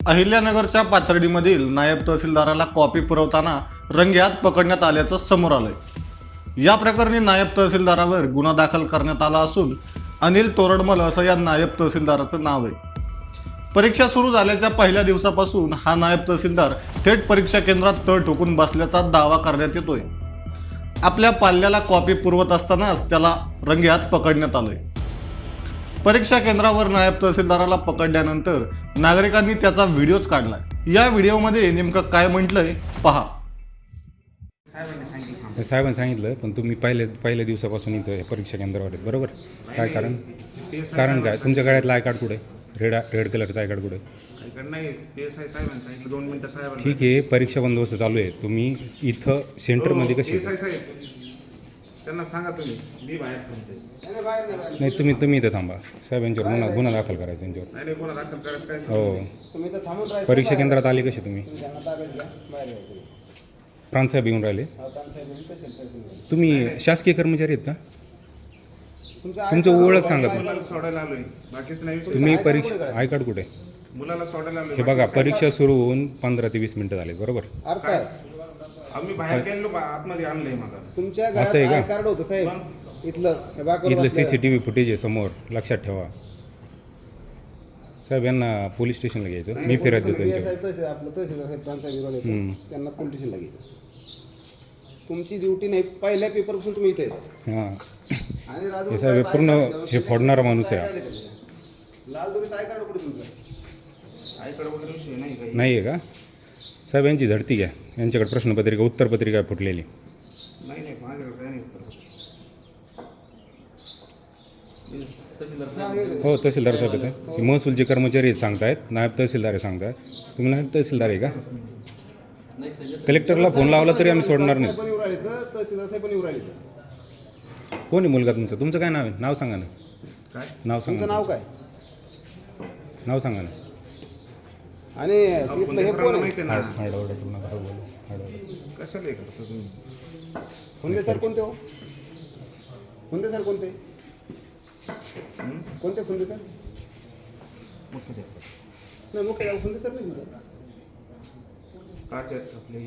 अहिल्यानगरच्या पाथर्डीमधील नायब तहसीलदाराला कॉपी पुरवताना रंगेहात पकडण्यात आल्याचं समोर आलंय। या प्रकरणी नायब तहसीलदारावर गुन्हा दाखल करण्यात आला असून अनिल तोरडमल असं या नायब तहसीलदाराचं नाव आहे। परीक्षा सुरू झाल्याच्या पहिल्या दिवसापासून हा नायब तहसीलदार थेट परीक्षा केंद्रात तळ ठोकून बसल्याचा दावा करण्यात येतोय। आपल्या पाल्याला कॉपी पुरवत असतानाच त्याला रंगेहात पकडण्यात आलंय। परीक्षा केंद्रावर नायब तहसीलदाराला पकडल्यानंतर नागरिकांनी त्याचा व्हिडिओच काढलाय। या व्हिडिओमध्ये नेमकं काय म्हटलंय पहा। साहेबांनी सांगितलं, पण तुम्ही पहिल्या दिवसापासून इथं परीक्षा केंद्रावर आहेत, बरोबर? काय कारण काय? तुमच्या गळ्यातलं आय कार्ड कुठे? रेड कलरचं आय कार्ड कुठे? ठीक आहे, परीक्षा बंदोबस्त चालू आहे, तुम्ही इथं सेंटरमध्ये कसे? त्यांना सांगा तुम्ही, मी बाहेर थांबते. नाही, तुम्ही इथं थांबा। साहेब यांच्यावर गुन्हा दाखल करायचा यांच्यावर। नाही गुन्हा दाखल करायचं काय? हो, परीक्षा केंद्रात आले कसे तुम्ही? प्रांतसाहेब येऊन राहिले? तुम्ही शासकीय कर्मचारी आहेत का? तुमचं ओळख सांगा तुम्ही। मुलाला सोडायला आलोय, बाकीच नाही. तुम्ही परीक्षा आय कार्ड कुठे? मुलाला सोडायला आलोय. हे बघा, परीक्षा सुरू होऊन 15 ते 20 मिनिटं झाले, बरोबर? आम्ही बाहेर गेलो, आतमध्ये आणलंय मला. तुमच्या असं आहे का? कार्ड होतं साहेब इथलं CCTV फुटेज आहे समोर, लक्षात ठेवा। साहेब यांना पोलीस स्टेशनला घ्यायचं, मी फिरत देतो त्यांच्यावर। आपलं तहसीलदार त्यांना पोलीस स्टेशनला घ्यायचं। तुमची ड्युटी नाही, पहिल्या पेपरपासून तुम्ही इथे येता। हां, आणि हे साहेब पूर्ण हे फोडणारा माणूस आहे। लाल दोरीत आय कार्ड कुठे तुमचं? आईकडे वगैरे विषय नाही काही. नाही आहे का? साहेब यांची झडती घ्या, यांच्याकडे प्रश्नपत्रिका उत्तरपत्रिका फुटलेली। नाही माझ्याकडे काय नाही. हो, तहसीलदार साहेब येते, महसूलचे कर्मचारी सांगतायत, नायब तहसीलदार आहे सांगताय। तुम्ही नायब तहसीलदार आहे का? कलेक्टरला फोन लावला तरी आम्ही सोडणार नाही। तहसीलदार साहेब पण येऊ राहिले। कोण आहे मुलगा तुमचा? तुमचं काय नाव आहे? नाव सांगा ना। काय नाव सांगा। तुमचं नाव काय? नाव सांगा ना। आणि तिथलं हे कोण आहे? माहिती ना. कशाला हे करतो तुम्ही? फुंदे सर कोणते हो? फुंदे सर कोणते? कोणते फुंदे सर? नाही, मुख्य फुंदे सर नाही. काय आपले